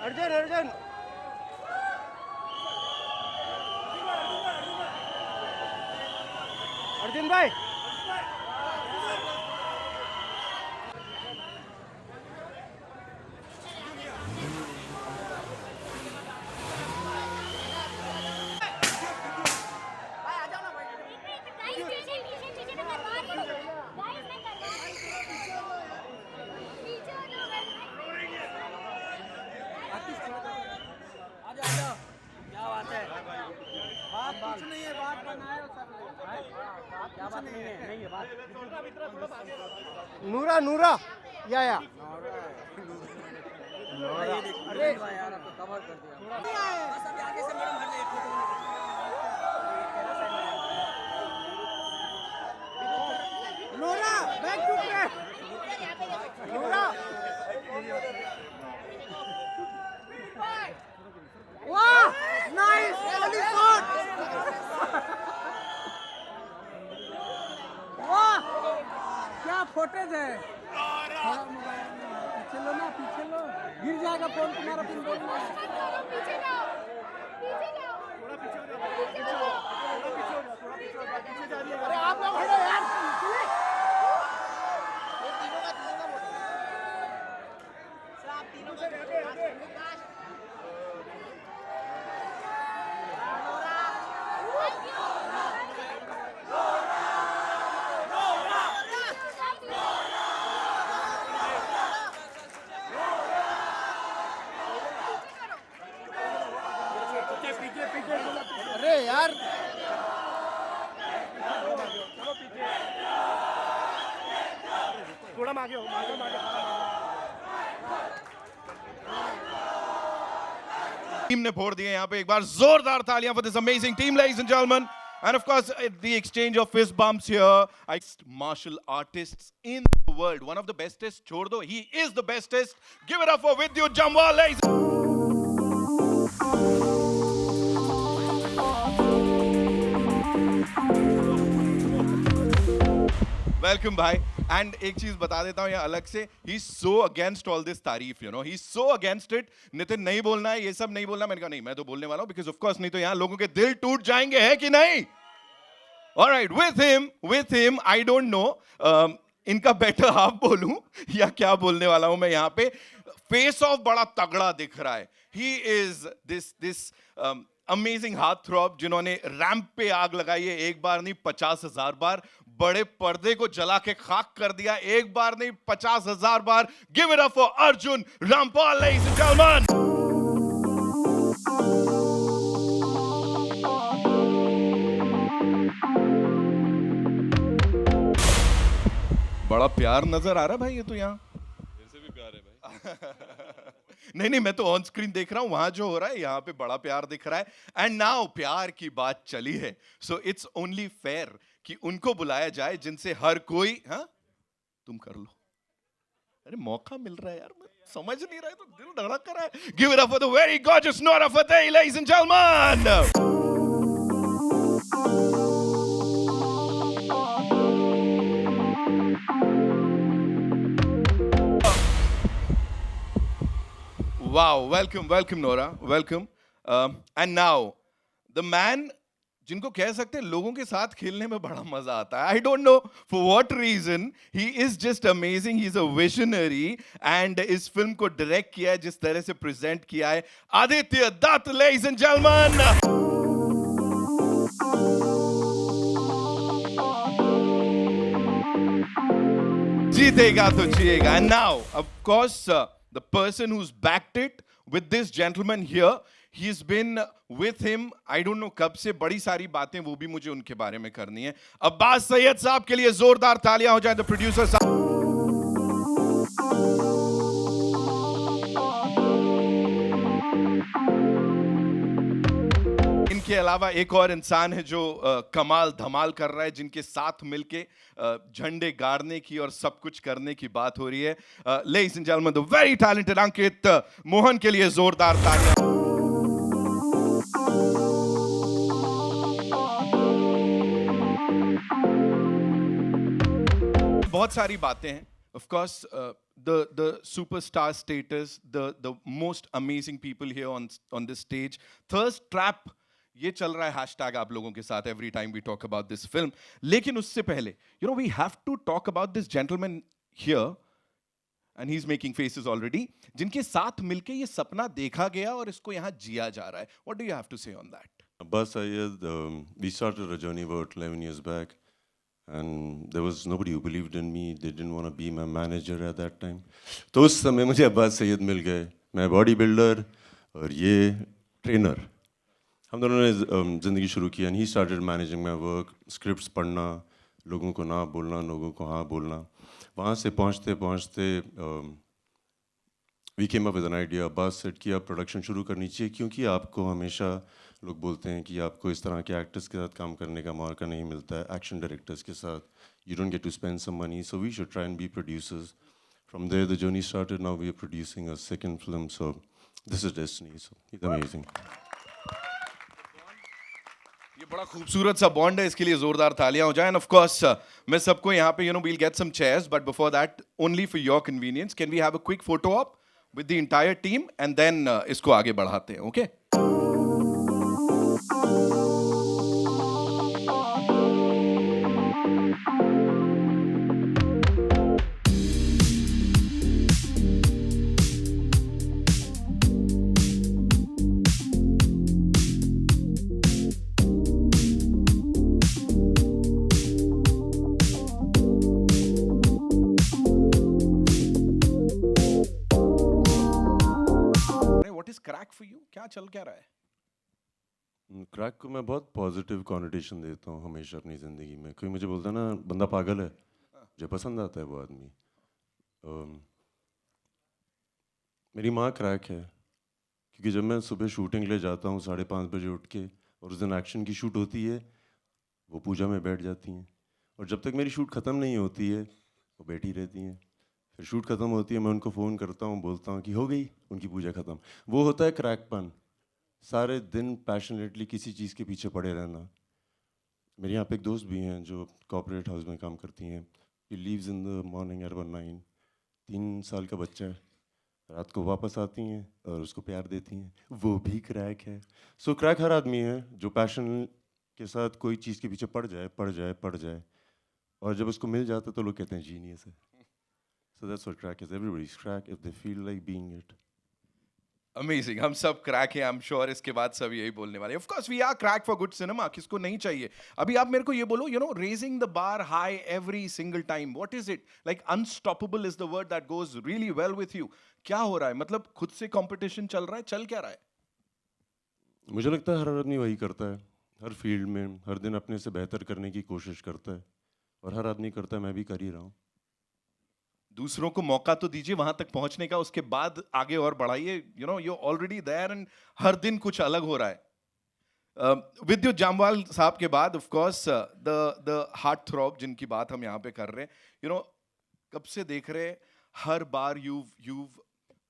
अर्जुन अर्जुन अर्जुन भाई नूरा नूरा या नोरा अरे यार आपको कवर कर दिया बस अभी आगे से मैडम हट जाइए Nora back to track Nora वाह नाइस एली शॉट वाह क्या फुटेज है पीछे लो ना पीछे लो गिर जाएगा फोन तुम्हारा पिन बोल पीछे जाओ थोड़ा पीछे हो जाओ अरे आप लोग खड़े यार तीनों से अरे यार थोड़ा मागे हो टीम ने फोड़ दिए यहाँ पे एक बार जोरदार तालियां for this amazing team ladies and gentlemen and of course the exchange of fist bumps here martial artists in the world one of the bestest छोड़ दो he is the bestest give it up for Vidyut Jammwal ladies welcome भाई and एक चीज बता देता हूँ यहाँ अलग से ही सो अगेंस्ट ऑल दिस तारीफ you know he so against it Nitin नहीं बोलना है ये सब नहीं बोलना मैंने कहा नहीं मैं तो बोलने वाला हूँ बिकॉज ऑफ कोर्स नहीं तो यहाँ लोगों के दिल टूट जाएंगे है कि नहीं alright with him I don't know इनका बेटर हाफ बोलूं या क्या बोलने वाला हूं मैं यहाँ पे फेस ऑफ बड़ा तगड़ा दिख रहा है he is this amazing heart throb जिन्होंने रैंप पे आग लगाई है एक बार नहीं 50,000 बार बड़े पर्दे को जला के खाक कर दिया एक बार नहीं 50,000 बार give it up for Arjun Rampal ladies and gentleman बड़ा प्यार नजर आ रहा है भाई ये तो यहाँ मेरे से भी प्यार है भाई नहीं मैं तो ऑन स्क्रीन देख रहा हूं वहां जो हो रहा है यहाँ पे बड़ा प्यार दिख रहा है एंड नाउ प्यार की बात चली है सो इट्स ओनली फेयर कि उनको बुलाया जाए जिनसे हर कोई हाँ तुम कर लो अरे मौका मिल रहा है यार मैं समझ नहीं रहा है तो दिल धड़क रहा है give it up for the very gorgeous Nora Fatehi ladies and gentleman Wow, welcome Nora, welcome. And now, the man जिनको कह सकते हैं लोगों के साथ खेलने में बड़ा मजा आता है. I don't know for what reason. He is just amazing. He's a visionary and इस फिल्म को डायरेक्ट किया है जिस तरह से प्रेजेंट किया है. Aditya Dutt, ladies and gentlemen. जीतेगा तो जिएगा. And now, of course, the person who's backed it with this gentleman here, he's been with him, I don't know कब से. बड़ी सारी बातें वो भी मुझे उनके बारे में करनी है. अब्बास सैयद साहब के लिए जोरदार तालियां हो जाए. द प्रोड्यूसर साहब. इनके अलावा एक और इंसान है जो कमाल धमाल कर रहा है, जिनके साथ मिलके झंडे गाड़ने की और सब कुछ करने की बात हो रही है. Ladies and gentleman, the very talented Ankit Mohan के लिए जोरदार तालियां. बहुत सारी बातें हैं. Of course the the superstar status, the most amazing people here on this stage. Thirst trap, ये चल रहा है hashtag आप लोगों के साथ every time we talk about this film. लेकिन उससे पहले, we have to talk about this gentleman here, and he's making faces already, जिनके साथ मिलके ये सपना देखा गया और इसको यहाँ जिया जा रहा है. What do you have to say on that? Abbas Syed, we started a journey about 11 years back, and there was nobody who believed in me. They didn't want to be my manager at that time. तो उस समय मुझे अब्बास सैयद मिल गए. मैं body builder और ये trainer. हम दोनों ने ज़िंदगी शुरू की, and he started managing my work, scripts पढ़ना, लोगों को ना बोलना, लोगों को हाँ बोलना. वहाँ से पहुँचते पहुँचते we came up with an idea. Abbas set कि आप प्रोडक्शन शुरू करनी चाहिए, क्योंकि आपको हमेशा लोग बोलते हैं कि आपको इस तरह के एक्टर्स के साथ काम करने का मौका नहीं मिलता है, एक्शन डायरेक्टर्स के साथ. You don't get to spend some money, so we should try and be producers. From there, the journey started. Now we are producing a second film, so this is destiny. So it's amazing. ये बड़ा खूबसूरत सा bond है, इसके लिए जोरदार तालियां हो जाएं. And of course, मैं सबको यहाँ पे we'll get some chairs, but before that, only for your convenience, can we have a quick photo op with the entire team, and then इसको आगे बढ़ाते हैं, okay? What is Crakk for you? क्या चल क्या रहा है? क्रैक को मैं बहुत पॉजिटिव कॉनोटेशन देता हूँ हमेशा अपनी ज़िंदगी में. कोई मुझे बोलता है ना बंदा पागल है, मुझे पसंद आता है वो आदमी. मेरी माँ क्रैक है, क्योंकि जब मैं सुबह शूटिंग ले जाता हूँ 5:30 बजे उठ के, और उस दिन एक्शन की शूट होती है, वो पूजा में बैठ जाती हैं, और जब तक मेरी शूट ख़त्म नहीं होती है वो बैठी रहती हैं. फिर शूट ख़त्म होती है, मैं उनको फ़ोन करता हूँ, बोलता हूँ कि हो गई उनकी पूजा ख़त्म. वो होता है क्रैकपन. सारे दिन पैशनेटली किसी चीज़ के पीछे पड़े रहना. मेरे यहाँ पे एक दोस्त भी हैं जो कॉर्पोरेट हाउस में काम करती हैं. He leaves in the morning around 9. 3 साल का बच्चा है. रात को वापस आती हैं और उसको प्यार देती हैं. वो भी क्रैक है. सो क्रैक हर आदमी है जो पैशन के साथ कोई चीज़ के पीछे पड़ जाए, और जब उसको मिल जाता तो लोग कहते हैं जीनियस है. So that's what crack is. Everybody's crack if they feel like being it. Amazing. हम सब क्रैक हैं, I'm sure इसके बाद सब यही बोलने वाले. Of course, we are crack for good cinema. किसको नहीं चाहिए? अभी आप मेरे को ये बोलो, raising the bar high every single time. What is it? Like unstoppable is the word that goes really well with you. क्या हो रहा है? मतलब खुद से competition चल रहा है? चल क्या रहा है? मुझे लगता है हर आदमी वही करता है. हर फील्ड में हर दिन अपने से बेहतर करने की कोशिश करता है, और हर आदमी करता है. मैं भी कर ही रहा हूँ. दूसरों को मौका तो दीजिए वहां तक पहुंचने का, उसके बाद आगे और बढ़ाइए. यू ऑलरेडी देयर, एंड हर दिन कुछ अलग हो रहा है. विद्युत जामवाल साहब के बाद of course the heart throb जिनकी बात हम यहाँ पे कर रहे हैं. कब से देख रहे हैं, हर बार you've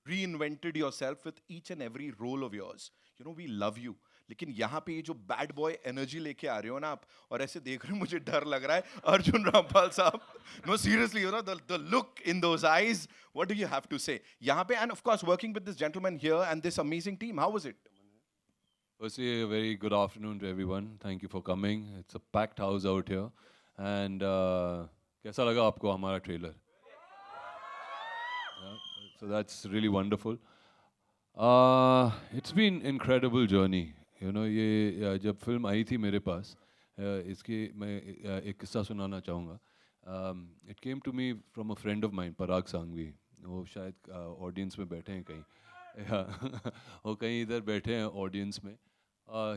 reinvented yourself with each and every role of yours. We love you. लेकिन यहाँ पे ये जो बैड बॉय एनर्जी लेके आ रहे हो ना आप, और ऐसे देख रहे हो, मुझे डर लग रहा है. अर्जुन रामपाल साहब, no seriously, the look in those eyes, what do you have to say? यहाँ पे, and of course working with this gentleman here and this amazing team, how was it? Firstly, a very good afternoon to everyone. Thank you for coming. It's a packed house out here. And कैसा लगा आपको हमारा trailer? So that's really wonderful. It's been incredible journey. ये जब film आई थी मेरे पास, इसकी मैं एक किस्सा सुनाना चाहूँगा. It came to me from a friend of mine, पराग सांघवी. वो शायद ऑडियंस में बैठे हैं कहीं. वो कहीं इधर बैठे हैं ऑडियंस में.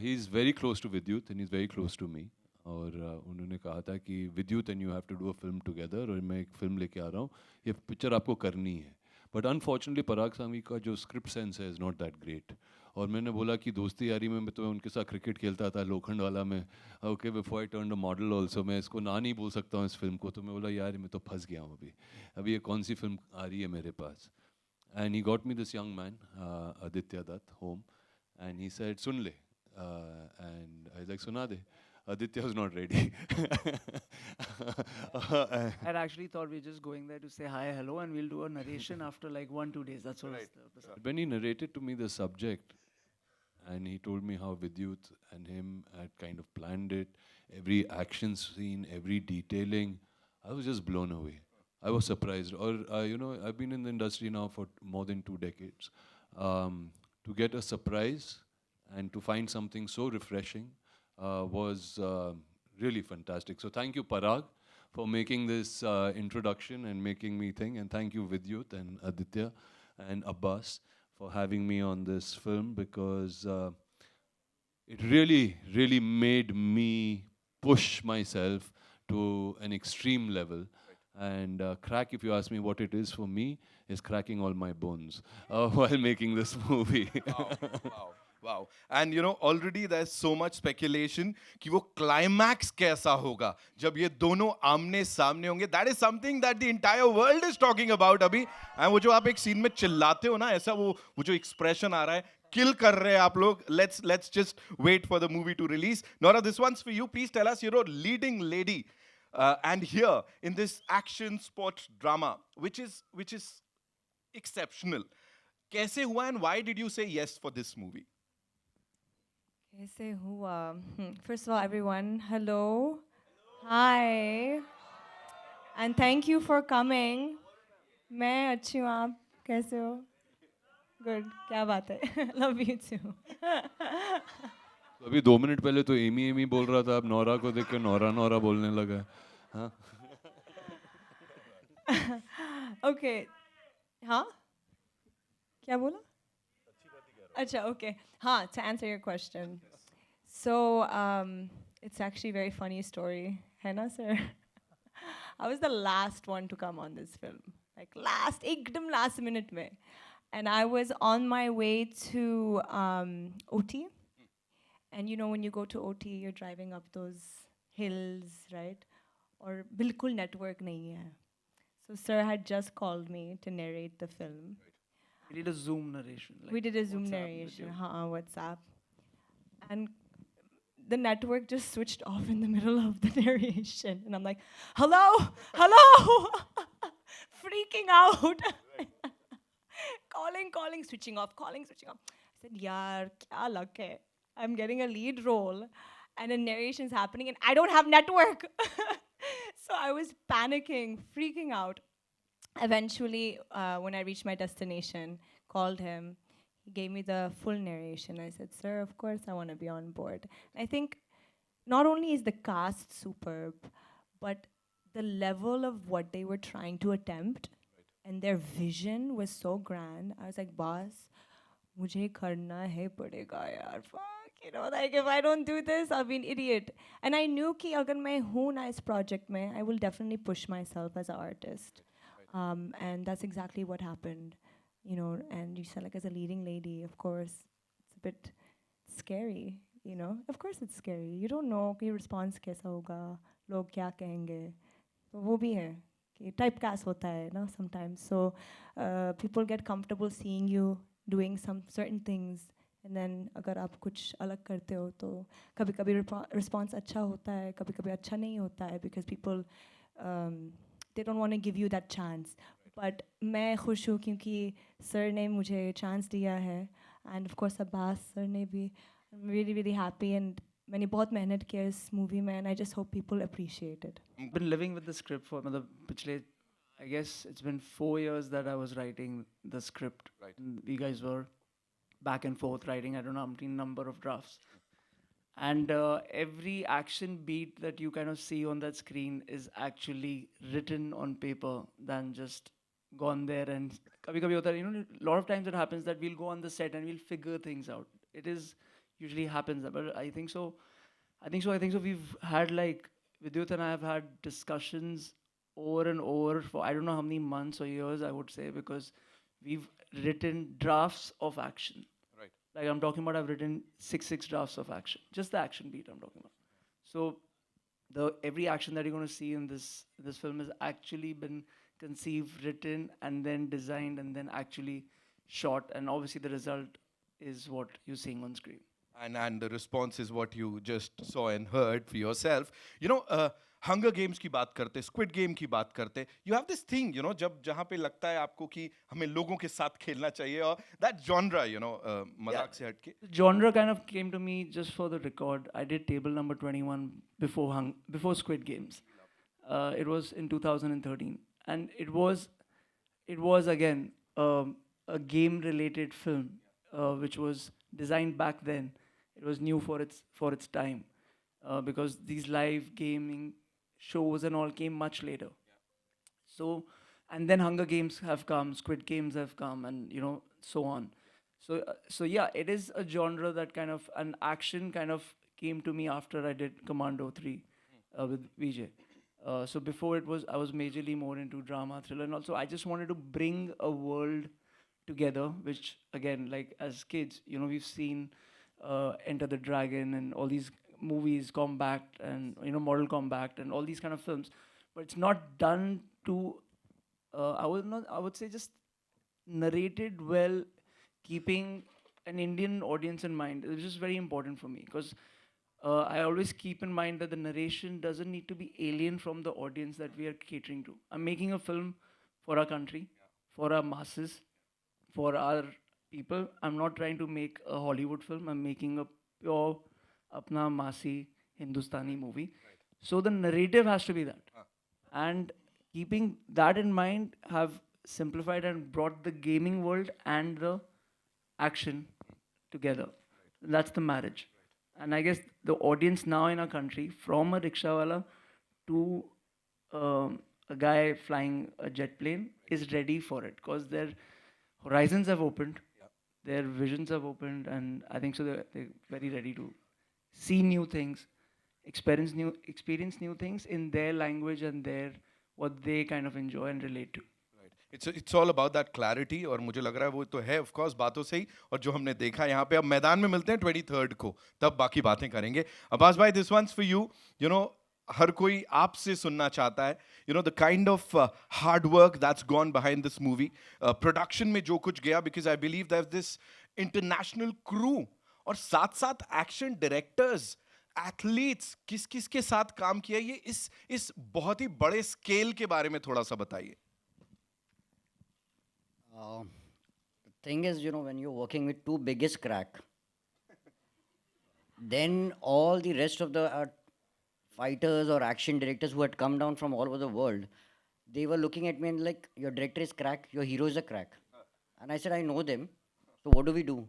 He is very close to Vidyut and he is very close to me. और उन्होंने कहा था कि विद्युत and you have to do a film together, और मैं एक फिल्म लेके आ रहा हूँ, ये पिक्चर आपको करनी है. बट अनफॉर्चुनेटली पराग सांघवी का जो स्क्रिप्ट सेंस है इज़ नॉट दैट ग्रेट. और मैंने बोला कि दोस्ती यारी में मैं तो उनके साथ क्रिकेट खेलता था लोखंड वाला में. Okay, before I turn a model also, मैं इसको ना नहीं बोल सकता हूँ इस फिल्म को. तो मैं बोला यार मैं तो फंस गया हूँ अभी ये कौन सी फिल्म आ रही है मेरे पास. And he got me this young man Aditya Dutt home, and he said सुन ले, एंड आई लाइक सुना दे. Aditya was not ready. I actually thought we were just going there to say hi, hello, and we'll do a narration after like 1-2 days. That's what When he narrated to me the subject, and he told me how Vidyut and him had kind of planned it, every action scene, every detailing, I was just blown away. I was surprised. Or, you know, I've been in the industry now for more than 2 decades. To get a surprise and to find something so refreshing was really fantastic. So thank you, Parag, for making this introduction and making me think. And thank you, Vidyut and Aditya and Abbas, for having me on this film, because it really, really made me push myself to an extreme level. And Crakk, if you ask me what it is for me, is cracking all my bones while making this movie. Wow. And you know, already there's so much speculation कि वो climax कैसा होगा जब ये दोनों आमने सामने होंगे. That is something that the entire world is talking about अभी. And वो जो आप एक scene में चिल्लाते हो ना, ऐसा वो जो expression आ रहा है, kill कर रहे हैं आप लोग. Let's just wait for the movie to release. Nora, this one's for you. Please tell us, you're a leading lady. And here in this action sports drama, which is exceptional. कैसे हुआ and why did you say yes for this movie? कैसे हुआ? First of all, everyone, hello. Hi. And thank you for coming. मैं अच्छी हूँ, आप कैसे हो? Good. क्या बात है? Love you too. अभी 2 मिनट पहले तो एमी बोल रहा था, अब नोरा को देख के नोरा बोलने लगा है. हाँ? Okay. हाँ? क्या बोला? अच्छा, okay. हाँ, to answer your question. So, it's actually a very funny story. है ना, sir? I was the last one to come on this film. Like एकदम last minute में. And I was on my way to OT. And you know, when you go to OT, you're driving up those hills, right? Or bilkul network nahi hai. So sir had just called me to narrate the film. We did a Zoom narration. We did a Zoom narration, WhatsApp. And the network just switched off in the middle of the narration. And I'm like, hello, freaking out. calling, switching off. I said, yaar, kya luck hai? I'm getting a lead role and a narration's happening and I don't have network. So I was panicking, freaking out. Eventually, when I reached my destination, called him, he gave me the full narration. I said, sir, of course I want to be on board. I think not only is the cast superb, but the level of what they were trying to attempt and their vision was so grand. I was like, boss, mujhe karna hai padega yaar. Fuck, you know, like if I don't do this, I'll be an idiot. And I knew ki agar main hu na is project mein, I will definitely push myself as an artist. And that's exactly what happened. You know, and you said like as a leading lady, of course, it's a bit scary, you know. Of course it's scary. You don't know कि response कैसा होगा, लोग क्या कहेंगे. तो वो भी है कि typecast होता है ना sometimes. So people get comfortable seeing you doing some certain things, and then अगर आप कुछ अलग करते हो तो कभी-कभी response अच्छा होता है, कभी-कभी अच्छा नहीं होता है because people they don't want to give you that chance. But मैं खुश हूँ क्योंकि sir ने मुझे chance दिया है, and of course Abbas sir ने भी. I'm really, really happy, and मैंने बहुत मेहनत किया इस movie में, and I just hope people appreciate it. I've been living with the script for मतलब पिछले, I guess it's been 4 years that I was writing the script. Right. We guys were back and forth writing, I don't know, number of drafts. And every action beat that you kind of see on that screen is actually written on paper than just gone there. And kabhi hota hai, you know, a lot of times it happens that we'll go on the set and we'll figure things out. It is usually happens, but I think so. We've had like, Vidyut and I have had discussions over and over for I don't know how many months or years, I would say, because we've written drafts of action. Right. Like I'm talking about, I've written six drafts of action. Just the action beat I'm talking about. So every action that you're going to see in this film has actually been conceived, written, and then designed, and then actually shot. And obviously the result is what you're seeing on screen. And the response is what you just saw and heard for yourself. You know, Hunger Games की बात करते, Squid Game की बात करते, you have this thing, you know, जब जहाँ पे लगता है आपको कि हमें लोगों के साथ खेलना चाहिए, और that genre, you know, मजाक से हटके. Genre kind of came to me just for the record. I did table number 21 before Squid Games. It was in 2013, and it was again a game related film, which was designed back then. It was new for its time, because these live gaming shows and all came much later. So, and then Hunger Games have come, Squid Games have come, and so on. So yeah, it is a genre that kind of an action kind of came to me after I did Commando 3 with Vijay. So before I was majorly more into drama, thriller, and also I just wanted to bring a world together, which again, like as kids, we've seen Enter the Dragon and all these movies, Combat and Mortal Kombat and all these kind of films, but it's not done to. I would say just narrated well, keeping an Indian audience in mind, which is very important for me because I always keep in mind that the narration doesn't need to be alien from the audience that we are catering to. I'm making a film for our country, for our masses, for our people. I'm not trying to make a Hollywood film. I'm making a pure, apna masi Hindustani movie. So the narrative has to be that. And keeping that in mind, have simplified and brought the gaming world and the action together. That's the marriage. And I guess the audience now in our country, from a rickshawala to a guy flying a jet plane, is ready for it because their horizons have opened, their visions have opened, and I think so they're very ready to see new things, experience new things in their language and their what they kind of enjoy and relate to. It's all about that clarity, और मुझे लग रहा है वो तो है of course बातों से ही, और जो हमने देखा यहाँ पे. अब मैदान में मिलते हैं 23rd को, तब बाकी बातें करेंगे. अब्बास भाई, this one's for you. You know, हर कोई आपसे सुनना चाहता है, you know, the kind of hard work that's gone behind this movie, production में जो कुछ गया, because I believe there's this international crew, और साथ साथ action directors, athletes, किस किस के साथ काम किया, ये इस बहुत ही बड़े scale के बारे में थोड़ा सा बताइए. The thing is, when you're working with two biggest crack, then all the rest of the fighters or action directors who had come down from all over the world, they were looking at me and like, your director is crack, your hero is a crack. And I said, I know them. So what do we do?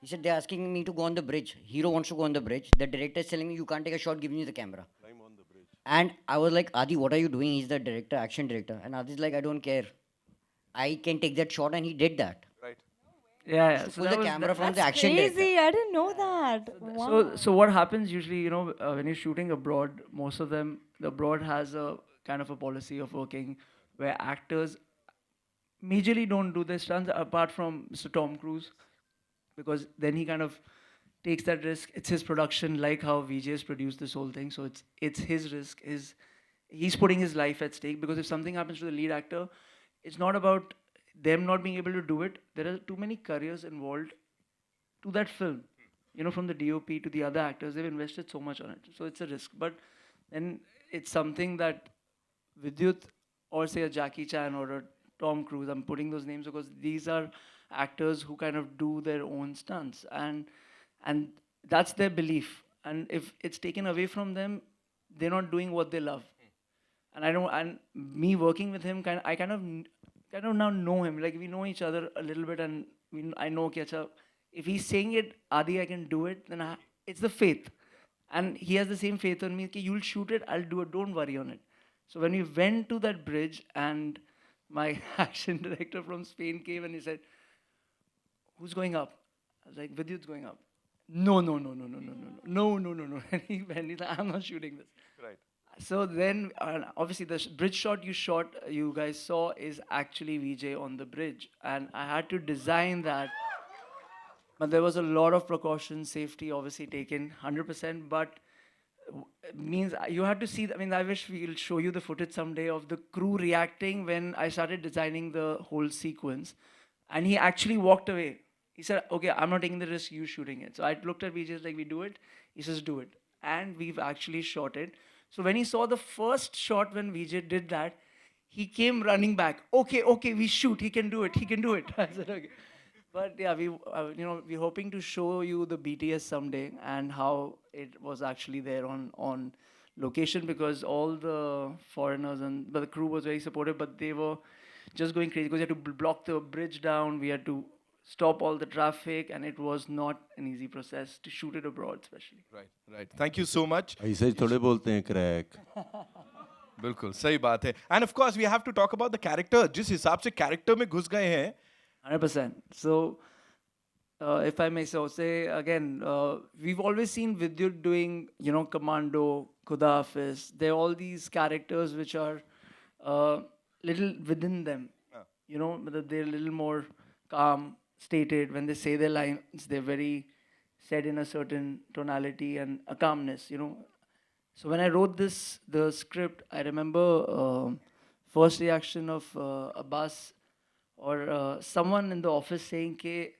He said, they're asking me to go on the bridge. Hero wants to go on the bridge. The director is telling me, you can't take a shot, give me the camera. Climb on the bridge. And I was like, Adi, what are you doing? He's the director, action director. And Adi's like, I don't care. I can take that shot, and he did that. Right. Yeah. So So pull that the was camera that- from the That's action crazy. director. I didn't know that. Wow. So what happens usually, when you're shooting abroad, most of them, the abroad has a kind of a policy of working where actors majorly don't do their stunts apart from Mr. Tom Cruise, because then he kind of takes that risk. It's his production, like how VJ's produced this whole thing. So it's his risk. He's putting his life at stake, because if something happens to the lead actor, it's not about them not being able to do it. There are too many careers involved to that film. From the DOP to the other actors, they've invested so much on it. So it's a risk. But then it's something that Vidyut, or say a Jackie Chan or a Tom Cruise, I'm putting those names because these are actors who kind of do their own stunts, and that's their belief. And if it's taken away from them, they're not doing what they love. And me working with him, I kind of now know him. Like, we know each other a little bit, and I know, okay, acha, if he's saying it, Adi, I can do it, then it's the faith. And he has the same faith on me, okay, you'll shoot it, I'll do it, don't worry on it. So when we went to that bridge, and my action director from Spain came and he said, who's going up? I was like, Vidyut's going up. No. And he went, he's like, I'm not shooting this. Right. So then, obviously, the bridge shot you guys saw, is actually VJ on the bridge. And I had to design that. But there was a lot of precautions, safety obviously taken, 100%. But means you had to see, I wish we'll show you the footage someday of the crew reacting when I started designing the whole sequence. And he actually walked away. He said, okay, I'm not taking the risk, you shooting it. So I looked at Vijay, like, we do it? He says, do it. And we've actually shot it. So when he saw the first shot when Vijay did that, he came running back. Okay, we shoot. He can do it. He can do it. I said, okay. But yeah, we're hoping to show you the BTS someday and how it was actually there on location, because all the foreigners and but the crew was very supportive, but they were just going crazy because we had to block the bridge down. We had to stop all the traffic, and it was not an easy process to shoot it abroad, especially. Right. Thank you so much. ऐसे ही थोड़े बोलते हैं crack. बिल्कुल सही बात है. And of course we have to talk about the character. जिस हिसाब से character में घुस गए हैं. 100%. So, if I may so say again, we've always seen Vidyut doing, Commando, Khuda Hafiz. There are all these characters which are little within them. But they're a little more calm, stated. When they say their lines, they're very said in a certain tonality and a calmness. So when I wrote the script, I remember first reaction of Abbas or someone in the office saying, "Ke,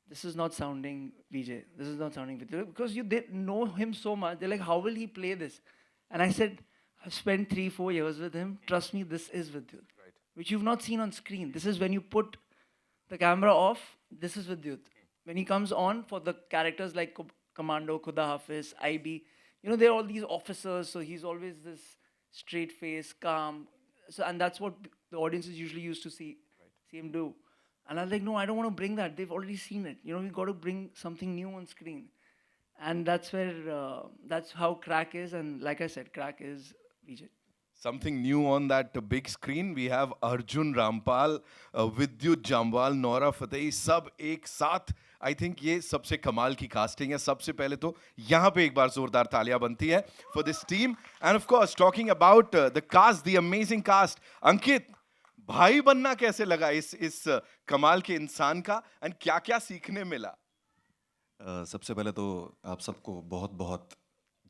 this is not sounding VJ. This is not sounding Vidyut." Because they know him so much. They're like, how will he play this? And I said, I've spent 3-4 years with him. Trust me, this is Vidyut. Right. Which you've not seen on screen. This is when you put the camera off, this is Vidyut. When he comes on for the characters like Commando, Khuda Hafiz, IB, they're all these officers, so he's always this straight face, calm. So, and that's what the audiences usually used to see him do. And I was like, no, I don't want to bring that. They've already seen it. We've got to bring something new on screen. And that's where, that's how Crakk is. And like I said, Crakk is Vijay. Something new on that big screen. We have Arjun Rampal, Vidyut Jammwal, Nora, Fatehi, सब एक साथ. I think ये सबसे कमाल की casting है. सबसे पहले तो यहाँ पे एक बार जोरदार तालियां बनती है for this team. And of course, talking about the cast, the amazing cast. अंकित, भाई बनना कैसे लगा इस कमाल के इंसान का, and क्या-क्या सीखने मिला? सबसे पहले तो आप सबको बहुत बहुत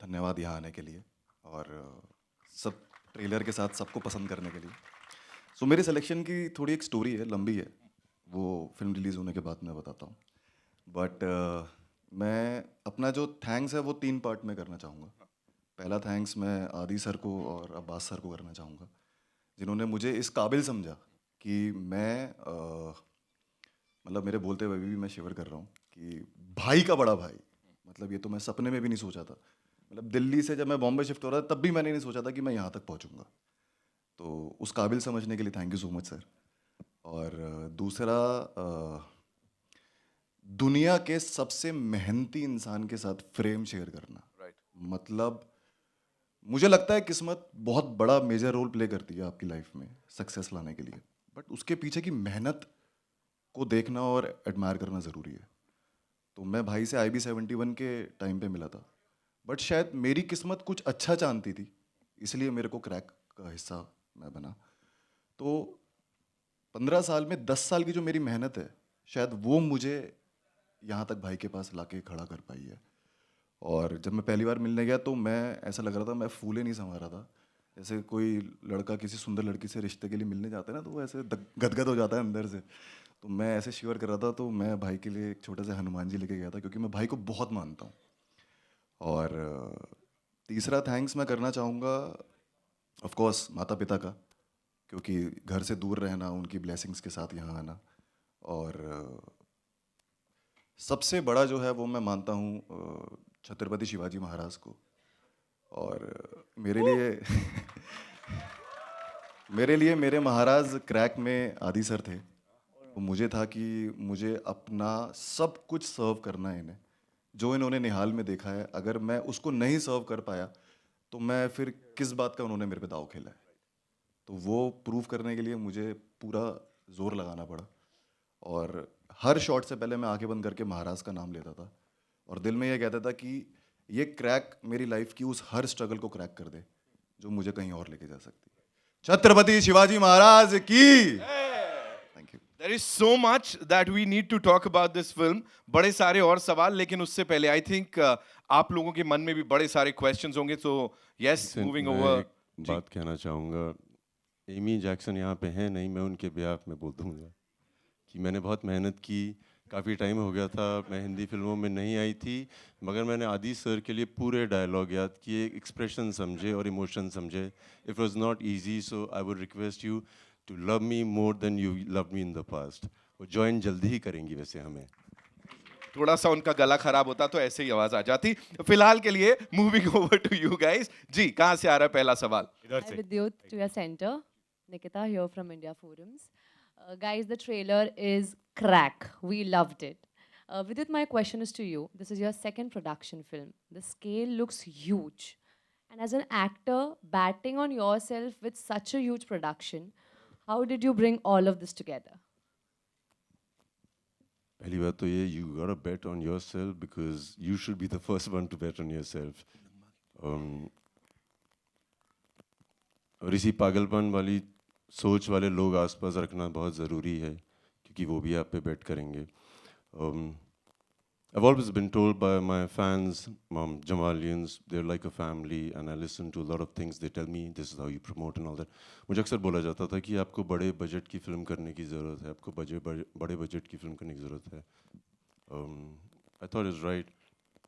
धन्यवाद यहाँ आने के लिए और सब ट्रेलर के साथ सबको पसंद करने के लिए. सो मेरी सिलेक्शन की थोड़ी एक स्टोरी है, लंबी है, वो फिल्म रिलीज़ होने के बाद मैं बताता हूँ. बट मैं अपना जो थैंक्स है वो 3 पार्ट में करना चाहूँगा. पहला थैंक्स मैं आदि सर को और अब्बास सर को करना चाहूँगा, जिन्होंने मुझे इस काबिल समझा कि मैं मतलब मेरे बोलते हुए भी मैं शिवर कर रहा हूँ कि भाई का बड़ा भाई, मतलब ये तो मैं सपने में भी नहीं सोचा था. मतलब दिल्ली से जब मैं बॉम्बे शिफ्ट हो रहा था तब भी मैंने नहीं सोचा था कि मैं यहाँ तक पहुँचूँगा. तो उस काबिल समझने के लिए thank you so much sir. और दूसरा, दुनिया के सबसे मेहनती इंसान के साथ फ्रेम शेयर करना. मतलब मुझे लगता है किस्मत बहुत बड़ा मेजर रोल प्ले करती है आपकी लाइफ में सक्सेस लाने के लिए, बट उसके पीछे की मेहनत को देखना और एडमायर करना ज़रूरी है. तो मैं भाई से IB-71 के टाइम पे मिला था, बट शायद मेरी किस्मत कुछ अच्छा चाहती थी, इसलिए मेरे को क्रैक का हिस्सा मैं बना. तो 15 साल में 10 साल की जो मेरी मेहनत है, शायद वो मुझे यहाँ तक भाई के पास लाके खड़ा कर पाई है. और जब मैं पहली बार मिलने गया तो मैं ऐसा लग रहा था, मैं फूले नहीं समा रहा था. जैसे कोई लड़का किसी सुंदर लड़की से रिश्ते के लिए मिलने जाता है ना, तो वो ऐसे गदगद हो जाता है अंदर से. तो मैं ऐसे शिवर कर रहा था. तो मैं भाई के लिए एक छोटे से हनुमान जी लेके गया था, क्योंकि मैं भाई को बहुत मानता हूँ. और तीसरा थैंक्स मैं करना चाहूँगा ऑफ कोर्स माता पिता का, क्योंकि घर से दूर रहना, उनकी ब्लेसिंग्स के साथ यहाँ आना. और सबसे बड़ा जो है वो मैं मानता हूँ छत्रपति शिवाजी महाराज को. और मेरे लिए मेरे महाराज क्रैक में आदि सर थे. तो मुझे था कि मुझे अपना सब कुछ सर्व करना है इन्हें, जो इन्होंने निहाल में देखा है. अगर मैं उसको नहीं सर्व कर पाया तो मैं फिर किस बात का उन्होंने मेरे पे दाव खेला है. तो वो प्रूव करने के लिए मुझे पूरा जोर लगाना पड़ा. और हर शॉट से पहले मैं आंखें बंद करके महाराज का नाम लेता था और दिल में ये कहता था कि ये क्रैक मेरी लाइफ की उस हर स्ट्रगल को क्रैक कर दे जो मुझे कहीं और लेके जा सकती है. छत्रपति शिवाजी महाराज की. Thank you. There is so much that we need to talk about this film. बड़े सारे और सवाल, लेकिन उससे पहले I think आप लोगों के मन में भी बड़े सारे questions होंगे. So yes, moving over. एक बात कहना चाहूँगा. एमी जैक्सन यहाँ पे हैं नहीं, मैं उनके बिहाफ में बोल दूँगा कि मैंने बहुत मेहनत की काफ़ी टाइम हो गया था, मैं हिंदी फिल्मों में नहीं आई थी, मगर मैंने आदि सर के लिए पूरे डायलॉग याद किए, एक्सप्रेशन समझे और इमोशन समझे. It was not easy, so I would request you to love me more than you love me in the past. वो ज्वाइन जल्दी ही करेंगी वैसे हमें. थोड़ा सा उनका गला खराब होता तो ऐसे ही आवाज आ जाती. फिलहाल के लिए moving over to you guys. जी, कहां से आ रहा है पहला सवाल? इधर Hi से. Vidyut, to your center. Nikita here from India Forums. Guys, the trailer is crack. We loved it. Vidyut, my question is to you. This is your second production film. The scale looks huge. And as an actor, batting on yourself with such a huge production, how did you bring all of this together? पहली बात तो ये, you gotta bet on yourself because you should be the first one to bet on yourself. और इसी पागलपन वाली सोच वाले लोग आसपास रखना बहुत ज़रूरी है, क्योंकि वो भी आप पे बेट करेंगे. I've always been told by my fans, Jammwalians, they're like a family, and I listen to a lot of things. They tell me this is how you promote and all that. मुझे अक्सर बोला जाता था कि आपको बड़े budget की film करने की ज़रूरत है, आपको बड़े बजट की फिल्म करने की ज़रूरत है. I thought it's right,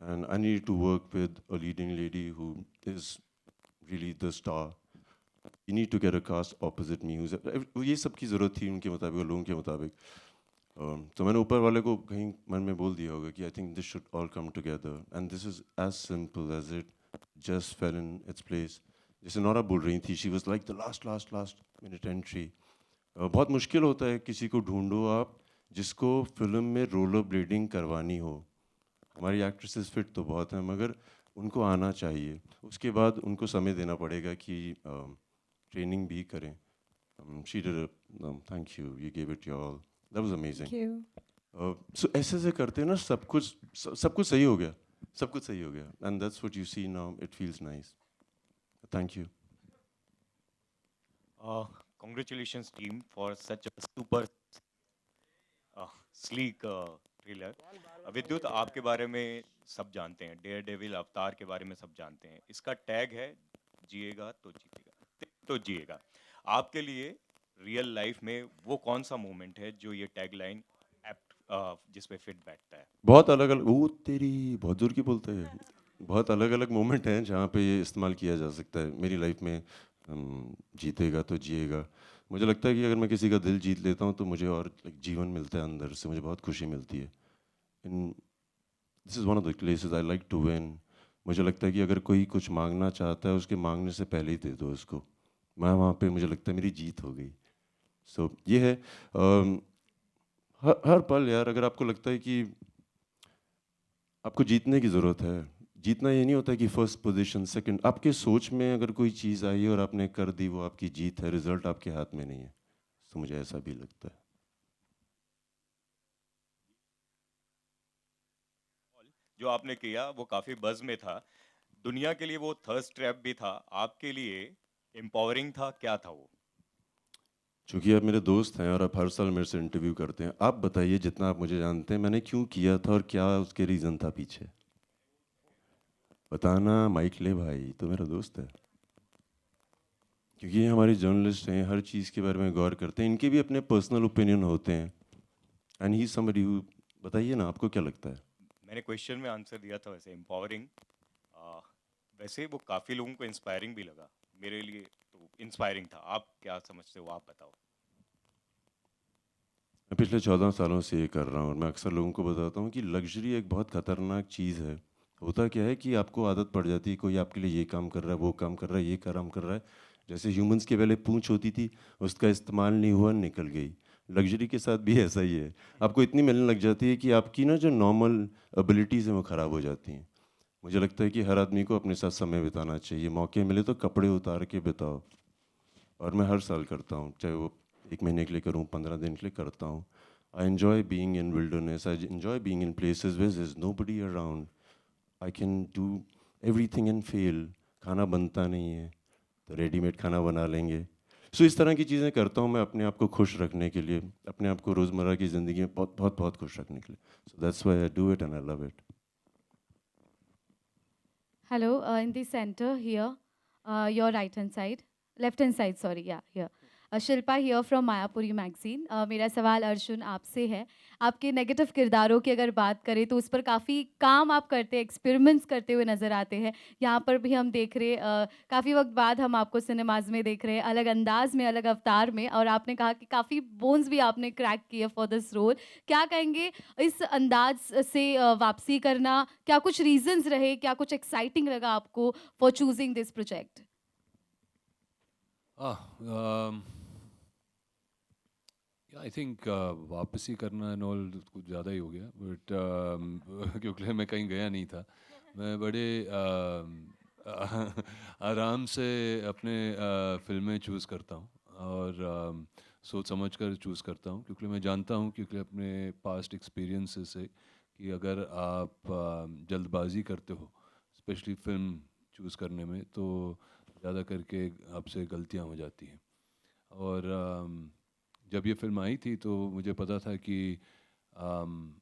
and I needed to work with a leading lady who is really the star. You need to get a cast opposite me. ये सब की ज़रूरत थी उनके मुताबिक और लोगों के मुताबिक. तो मैंने ऊपर वाले को कहीं मन में बोल दिया होगा कि I think this should all come together, and this is as simple as it just fell in its place. जैसे नोरा बोल रही थी, she was like the last minute entry. बहुत मुश्किल होता है किसी को ढूंढो आप जिसको फिल्म में रोलर ब्लेडिंग करवानी हो. हमारी एक्ट्रेसेस फिट तो बहुत हैं, मगर उनको आना चाहिए. उसके बाद उनको समय देना पड़ेगा कि ट्रेनिंग भी करें. She did, thank you, you give it your all. That was amazing. Thank you. So ऐसे करते ना सब कुछ सही हो गया, सब कुछ सही हो गया, and that's what you see now. It feels nice. Thank you. Congratulations team for such a super sleek trailer. विद्युत, आपके बारे में सब जानते हैं, डेयर डेविल अवतार के बारे में सब जानते हैं. इसका टैग है जिएगा तो जीतेगा, तो जिएगा. आपके लिए रियल लाइफ में वो कौन सा मोमेंट है जो ये टैगलाइन जिस पे फिट बैठता है? बहुत अलग अलग, वो तेरी बहुत दूर की बोलते हैं. बहुत अलग अलग मोमेंट हैं जहाँ पे ये इस्तेमाल किया जा सकता है मेरी लाइफ में. जीतेगा तो जिएगा. मुझे लगता है कि अगर मैं किसी का दिल जीत लेता हूँ तो मुझे और जीवन मिलता है अंदर से, मुझे बहुत खुशी मिलती है. This is one of the places I like to win. मुझे लगता है कि अगर कोई कुछ मांगना चाहता है, उसके मांगने से पहले ही दे दो उसको. मैं वहाँ पे, मुझे लगता है मेरी जीत हो गई. सो ये है. हर पल यार, अगर आपको लगता है कि आपको जीतने की ज़रूरत है, जीतना ये नहीं होता कि फर्स्ट पोजीशन, सेकंड. आपके सोच में अगर कोई चीज़ आई और आपने कर दी, वो आपकी जीत है. रिजल्ट आपके हाथ में नहीं है. तो मुझे ऐसा भी लगता है. जो आपने किया वो काफी बज़ में था. दुनिया के लिए वो थर्स्ट ट्रैप भी था, आपके लिए एम्पावरिंग था. क्या था वो? चूँकि आप मेरे दोस्त हैं और आप हर साल मेरे से इंटरव्यू करते हैं, आप बताइए जितना आप मुझे जानते हैं, मैंने क्यों किया था और क्या उसके रीज़न था पीछे. बताना. माइक ले भाई, तो मेरा दोस्त है. क्योंकि ये हमारे जर्नलिस्ट हैं, हर चीज़ के बारे में गौर करते हैं, इनके भी अपने पर्सनल ओपिनियन होते हैं. एंड ही समबडी हु, बताइए ना आपको क्या लगता है. मैंने क्वेश्चन में आंसर दिया था वैसे, एम्पावरिंग. वैसे वो काफ़ी लोगों को इंस्पायरिंग भी लगा. मेरे लिए तो इंस्पायरिंग था. आप क्या समझते हो, आप बताओ. मैं पिछले 14 सालों से ये कर रहा हूँ और मैं अक्सर लोगों को बताता हूँ कि लग्जरी एक बहुत ख़तरनाक चीज़ है. होता क्या है कि आपको आदत पड़ जाती है, कोई आपके लिए ये काम कर रहा है, वो काम कर रहा है, ये काम कर रहा है. जैसे ह्यूमंस के पहले पूंछ होती थी, उसका इस्तेमाल नहीं हुआ, निकल गई. लग्जरी के साथ भी ऐसा ही है. आपको इतनी मिलने लग जाती है कि आपकी ना जो नॉर्मल एबिलिटीज़ हैं वो ख़राब हो जाती हैं. मुझे लगता है कि हर आदमी को अपने साथ समय बिताना चाहिए. मौके मिले तो कपड़े उतार के बिताओ. और मैं हर साल करता हूँ, चाहे वो 1 महीने के लिए करूँ, 15 दिन के लिए करता हूँ. I enjoy being in wilderness. I enjoy being in places where there is nobody around. I can do everything and fail. खाना बनता नहीं है तो रेडीमेड खाना बना लेंगे. सो इस तरह की चीज़ें करता हूँ मैं अपने आप को खुश रखने के लिए, अपने आप को रोज़मर्रा की ज़िंदगी में बहुत बहुत बहुत खुश रखने के लिए. So that's why I do it and I love it. Hello, in the center here, your right hand side, left hand side, sorry, yeah, here. Shilpa here from Mayapuri magazine. मेरा सवाल अर्जुन आपसे है. आपके नेगेटिव किरदारों की अगर बात करें तो उस पर काफ़ी काम आप करते हैं, एक्सपेरिमेंट्स करते हुए नज़र आते हैं। यहाँ पर भी हम देख रहे काफ़ी वक्त बाद हम आपको सिनेमाज में देख रहे हैं, अलग अंदाज में, अलग अवतार में, और आपने कहा कि काफ़ी बोन्स भी आपने क्रैक किए फॉर दिस रोल। क्या कहेंगे इस अंदाज से वापसी करना, क्या कुछ रीजंस रहे, क्या कुछ एक्साइटिंग लगा आपको for choosing this project? I think वापसी करना एंड ऑल कुछ ज़्यादा ही हो गया, बट क्योंकि मैं कहीं गया नहीं था। मैं बड़े आराम से अपने फिल्में चूज़ करता हूँ, और सोच समझ कर चूज़ करता हूँ, क्योंकि मैं जानता हूँ, क्योंकि अपने पास्ट एक्सपीरियंसेस से, कि अगर आप जल्दबाजी करते हो स्पेशली फिल्म चूज़ करने में, तो ज़्यादा करके आपसे गलतियाँ हो जाती हैं। और जब ये फिल्म आई थी तो मुझे पता था कि अम,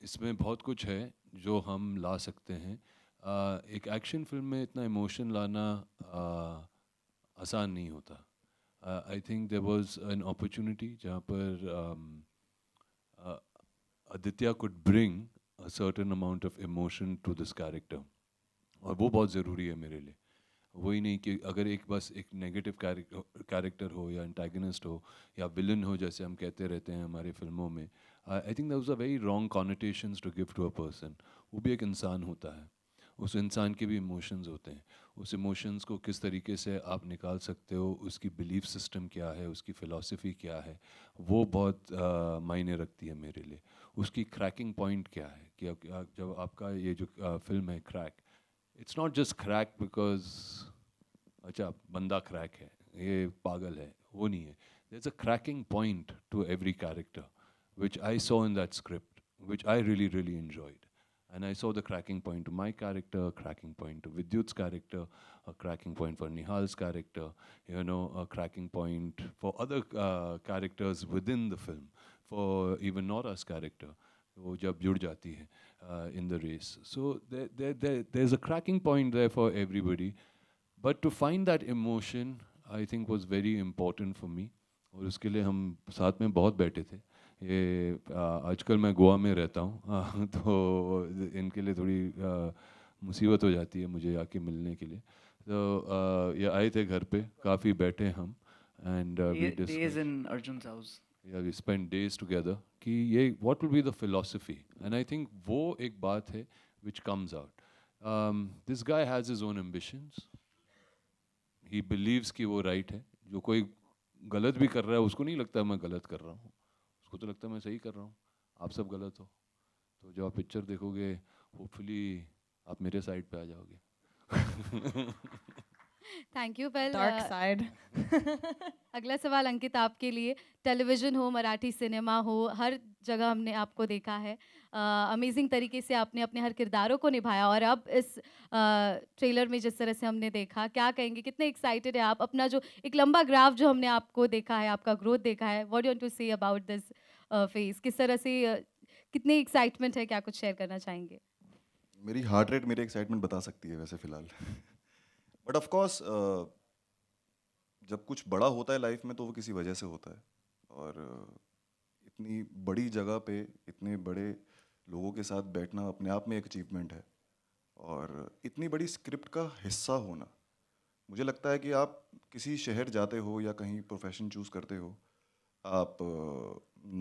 इसमें बहुत कुछ है जो हम ला सकते हैं। एक एक्शन फिल्म में इतना इमोशन लाना आसान नहीं होता। I think there was an opportunity जहाँ पर Aditya could bring a certain amount of emotion to this character, और वो बहुत ज़रूरी है मेरे लिए। वही नहीं कि अगर एक बस एक नेगेटिव कैरेक्टर हो, या एंटागनिस्ट हो, या विलन हो, जैसे हम कहते रहते हैं हमारी फिल्मों में। I think that was a very wrong connotations to give to a person. वो भी एक इंसान होता है, उस इंसान के भी इमोशंस होते हैं। उस इमोशंस को किस तरीके से आप निकाल सकते हो, उसकी बिलीफ सिस्टम क्या है, उसकी फ़िलॉसफी क्या है, वो बहुत मायने रखती है मेरे लिए। उसकी क्रैकिंग पॉइंट क्या है, कि जब आपका ये जो फिल्म है crack, it's not just crack because अच्छा बंदा क्रैक है, ये पागल है, वो नहीं है। There is a cracking point to every character which I saw in that script, which I really enjoyed. And I saw the cracking point to my character, cracking point to Vidyut's character, a cracking point for Nihal's character, you know, a cracking point for other characters within the film, for even Nora's character, वो जब जुड़ जाती है in the race. So there's a cracking point there for everybody. But to find that emotion, I think was very important for me. और उसके लिए हम साथ में बहुत बैठे थे। ये आजकल मैं गोवा में रहता हूँ, तो इनके लिए थोड़ी मुसीबत हो जाती है मुझे आके मिलने के लिए। तो ये आए थे घर पे, काफ़ी बैठे हम, and Days in Arjun's house. We spend days together कि ये what will be the philosophy, and I think वो एक बात है which comes out. This guy has his own ambitions, he believes कि वो राइट है। जो कोई गलत भी कर रहा है उसको नहीं लगता मैं गलत कर रहा हूँ, उसको तो लगता है मैं सही कर रहा हूँ, आप सब गलत हो। तो जब आप पिक्चर देखोगे, होपफुली आप मेरे साइड पे आ जाओगे। Thank you. Well, Dark side. अगला सवाल अंकित आपके लिए। टेलीविज़न हो, मराठी सिनेमा हो, हर जगह हमने आपको देखा है। अमेजिंग तरीके से आपने अपने हर किरदारों को निभाया, और अब इस ट्रेलर में जिस तरह से हमने देखा, क्या कहेंगे, कितने एक्साइटेड है आप? अपना जो एक लंबा ग्राफ जो हमने आपको देखा है, आपका ग्रोथ देखा है, what do you want to say about this phase? किस तरह से कितनी एक्साइटमेंट है, क्या कुछ शेयर करना चाहेंगे? मेरी हार्ट रेट मेरी एक्साइटमेंट बता सकती है वैसे फ़िलहाल। बट ऑफ कोर्स जब कुछ बड़ा होता है लाइफ में तो वो किसी वजह से होता है, और इतनी बड़ी जगह पे इतने बड़े लोगों के साथ बैठना अपने आप में एक अचीवमेंट है, और इतनी बड़ी स्क्रिप्ट का हिस्सा होना। मुझे लगता है कि आप किसी शहर जाते हो या कहीं प्रोफेशन चूज़ करते हो, आप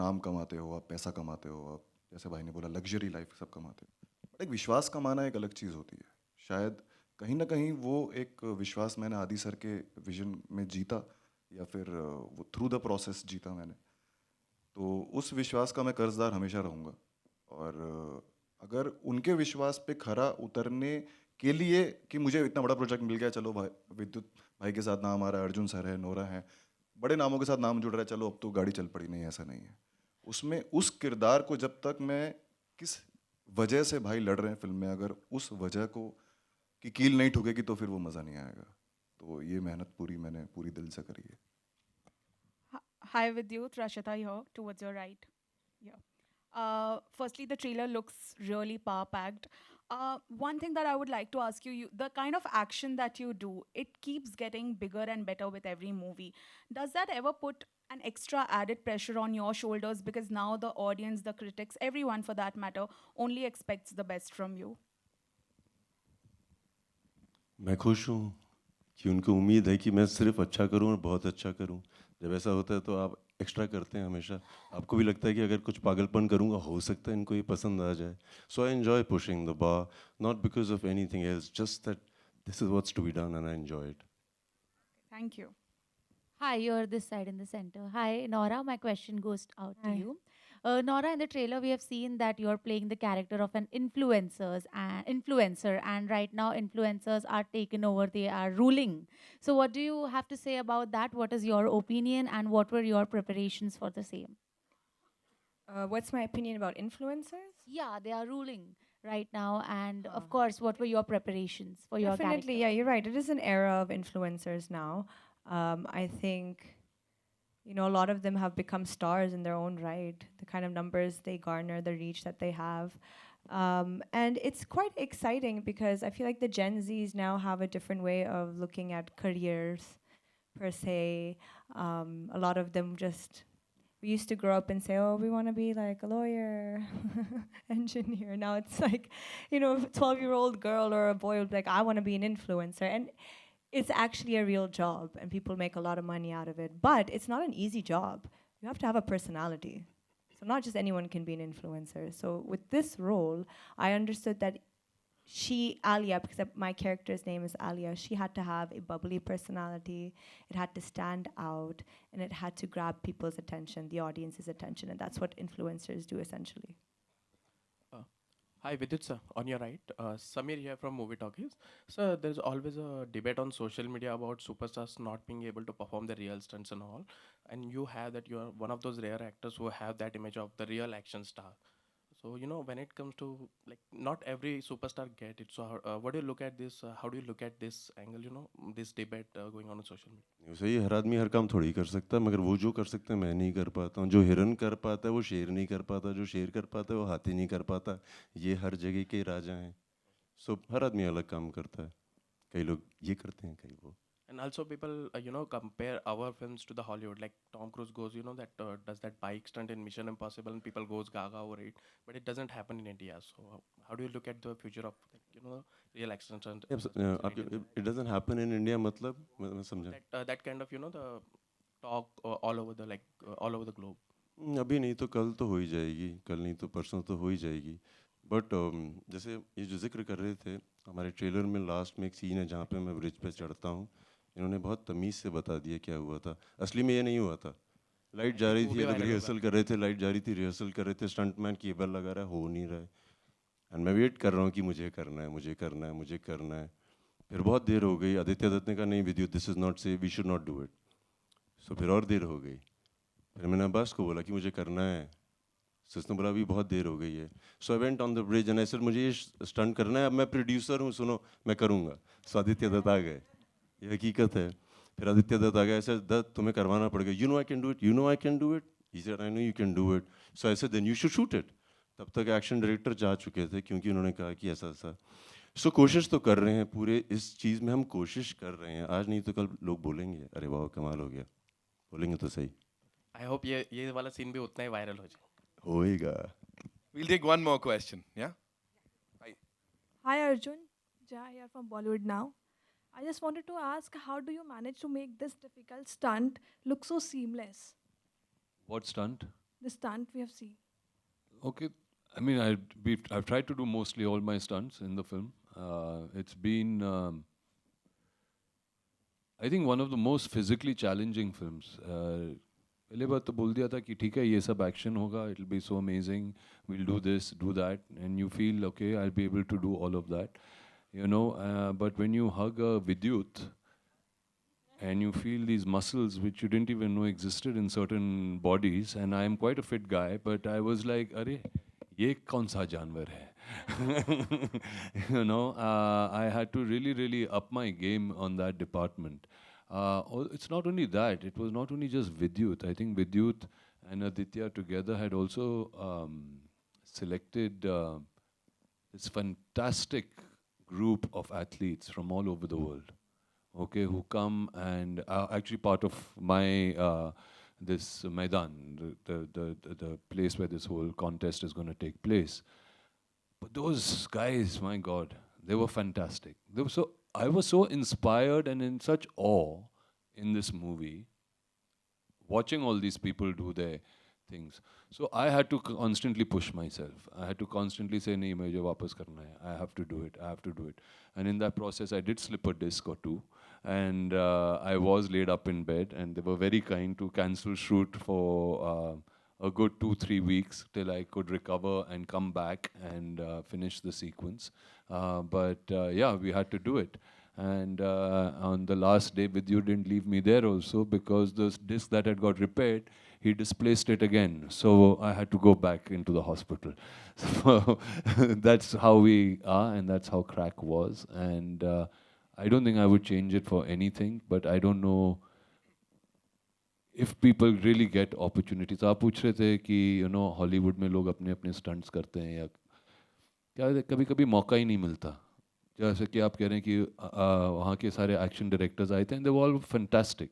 नाम कमाते हो, आप पैसा कमाते हो, आप जैसे भाई ने बोला लग्जरी लाइफ सब कमाते हो, बट एक विश्वास कमाना एक अलग चीज़ होती है। शायद कहीं ना कहीं वो एक विश्वास मैंने आदि सर के विजन में जीता, या फिर वो थ्रू द प्रोसेस जीता मैंने। तो उस विश्वास का मैं कर्जदार हमेशा रहूँगा, और अगर उनके विश्वास पे खरा उतरने के लिए कि मुझे इतना बड़ा प्रोजेक्ट मिल गया, चलो भाई विद्युत भाई के साथ नाम आ रहा है, अर्जुन सर है, नोरा है, बड़े नामों के साथ नाम जुड़ रहा है, चलो अब तो गाड़ी चल पड़ी, नहीं ऐसा नहीं है। उसमें उस किरदार को जब तक मैं किस वजह से भाई लड़ रहे हैं फिल्म में, अगर उस वजह को की कील नहीं ठुकेगी तो फिर वो मज़ा नहीं आएगा। तो ये मेहनत पूरी मैंने पूरी दिल से करी है। Hi, Vidyut. Rashita here, towards your right. Yeah. Firstly, the trailer looks really power-packed. One thing that I would like to ask you, the kind of action that you do, it keeps getting bigger and better with every movie. Does that ever put an extra added pressure on your shoulders because now the audience, the critics, everyone for that matter, only expects the best from you? मैं खुश हूँ कि उनको उम्मीद है कि मैं सिर्फ अच्छा करूँ और बहुत अच्छा करूँ। जब ऐसा होता है तो आप एक्स्ट्रा करते हैं हमेशा। आपको भी लगता है कि अगर कुछ पागलपन करूँगा हो सकता है इनको ये पसंद आ जाए। So I enjoy pushing the bar, not because of anything else, just that this is what's to be done and I enjoy it. Thank you. Hi, you're this side in the center. Hi, Nora. My question goes out to Hi. you. Nora, in the trailer, we have seen that you're playing the character of an influencer, and right now, influencers are taken over; they are ruling. So, what do you have to say about that? What is your opinion, and what were your preparations for the same? What's my opinion about influencers? Yeah, they are ruling right now, and of course, what were your preparations for your Definitely, character? yeah, you're right. It is an era of influencers now. I think, a lot of them have become stars in their own right. The kind of numbers they garner, the reach that they have. And it's quite exciting because I feel like the Gen Zs now have a different way of looking at careers, per se. A lot of them we used to grow up and say, oh, we want to be like a lawyer, engineer. Now it's like, a 12-year-old girl or a boy will be like, I want to be an influencer. And it's actually a real job, and people make a lot of money out of it. But it's not an easy job. You have to have a personality. So not just anyone can be an influencer. So with this role, I understood that Alia, because my character's name is Alia, she had to have a bubbly personality. It had to stand out, and it had to grab people's attention, the audience's attention, and that's what influencers do essentially. Hi, Vidyut sir, on your right. Samir here from Movie Talkies. Sir, there's always a debate on social media about superstars not being able to perform the real stunts and all. And you have that, you are one of those rare actors who have that image of the real action star. So, when it comes to, like, not every superstar get it. So, what do you look at this? How do you look at this angle, this debate going on social media? सही, हर आदमी हर काम थोड़ी कर सकता है, मगर वो जो कर सकते हैं मैं नहीं कर पाता हूँ। जो हिरन कर पाता है वो शेर नहीं कर पाता, जो शेर कर पाता है वो हाथी नहीं कर पाता। ये हर जगह के राजा हैं। सो हर आदमी अलग काम करता है। कई लोग ये करते हैं, कई वो। And also people, compare our films to the Hollywood. Like Tom Cruise goes, that does that bike stunt in Mission Impossible, and people goes gaga over it. But it doesn't happen in India. So how do you look at the future of, real action stunt? It doesn't happen in India, मतलब मैं समझा। That kind of, the talk all over the all over the globe. अभी नहीं तो कल तो हो ही जाएगी, कल नहीं तो परसों तो हो ही जाएगी। बट जैसे ये जो जिक्र कर रहे थे, हमारे ट्रेलर में लास्ट में एक सीन है जहाँ पे मैं ब्रिज पे चढ़ता हूँ। इन्होंने बहुत तमीज़ से बता दिया क्या हुआ था। असली में ये नहीं हुआ था। लाइट जा रही थी, रिहर्सल कर रहे थे, लाइट जा रही थी, रिहर्सल कर रहे थे, स्टंटमैन केबल लगा रहा है, हो नहीं रहा है। एंड मैं वेट कर रहा हूँ कि मुझे करना है, मुझे करना है, मुझे करना है। फिर बहुत देर हो गई। आदित्य दत्त ने कहा नहीं Vidyut, this is not safe, we should not do it. So फिर और देर हो गई। फिर मैंने अब्बास को बोला कि मुझे करना है। सो उसने बोला अभी बहुत देर हो गई है। So I went on the bridge and I said मुझे ये स्टंट करना है, अब मैं प्रोड्यूसर हूँ, सुनो मैं करूँगा। सो आदित्य दत्त आ गए, ये हकीकत है। फिर आदित्य दत्त आ गया, ऐसे दत्त तुम्हें करवाना पड़ेगा, you know I can do it, you know I can do it. He said I know you can do it. So I said then you should shoot it. तब तक एक्शन डायरेक्टर जा चुके थे, क्योंकि उन्होंने कहा कि ऐसा ऐसा। सो कोशिश तो कर रहे हैं, पूरे इस चीज़ में हम कोशिश कर रहे हैं। आज नहीं तो कल लोग बोलेंगे अरे वाह कमाल हो गया, बोलेंगे तो सही। I hope ये वाला सीन भी उतना ही वायरल हो जाए। होएगा। We'll take one more question. Yeah. Hi Arjun, Jai here from Bollywood now. I just wanted to ask, how do you manage to make this difficult stunt look so seamless? What stunt? The stunt we have seen. Okay, I mean, I've tried to do mostly all my stunts in the film. It's been, I think, one of the most physically challenging films. पहले बार तो बोल दिया था कि ठीक है ये सब एक्शन होगा, it'll be so amazing, we'll do this, do that, and you feel okay, I'll be able to do all of that, but when you hug a Vidyut and you feel these muscles which you didn't even know existed in certain bodies, and I am quite a fit guy, but I was like, अरे ये कौन सा जानवर है? I had to really up my game on that department. It's not only that, it was not only just Vidyut. I think Vidyut and Aditya together had also selected this fantastic group of athletes from all over the world, okay, who come and are actually part of my this Maidan, the place where this whole contest is going to take place. But those guys, my God, they were fantastic. I was so inspired and in such awe in this movie, watching all these people do their things. So I had to constantly push myself. I had to constantly say, "Nahi, mujhe wapas karna hai. I have to do it. I have to do it." And in that process, I did slip a disc or two, and I was laid up in bed. And they were very kind to cancel shoot for a good 2-3 weeks till I could recover and come back and finish the sequence. Yeah, we had to do it. And on the last day, Vidyut didn't leave me there also, because the disc that had got repaired, he displaced it again. So I had to go back into the hospital. So that's how we are, and that's how Crakk was. And I don't think I would change it for anything, but I don't know if people really get opportunities. आप पूछ रहे थे कि Hollywood में लोग अपने अपने stunts करते हैं, या क्या कभी कभी मौका ही नहीं मिलता. जैसे कि आप कह रहे हैं कि वहाँ के सारे एक्शन डायरेक्टर्स आए थे, and they were all fantastic,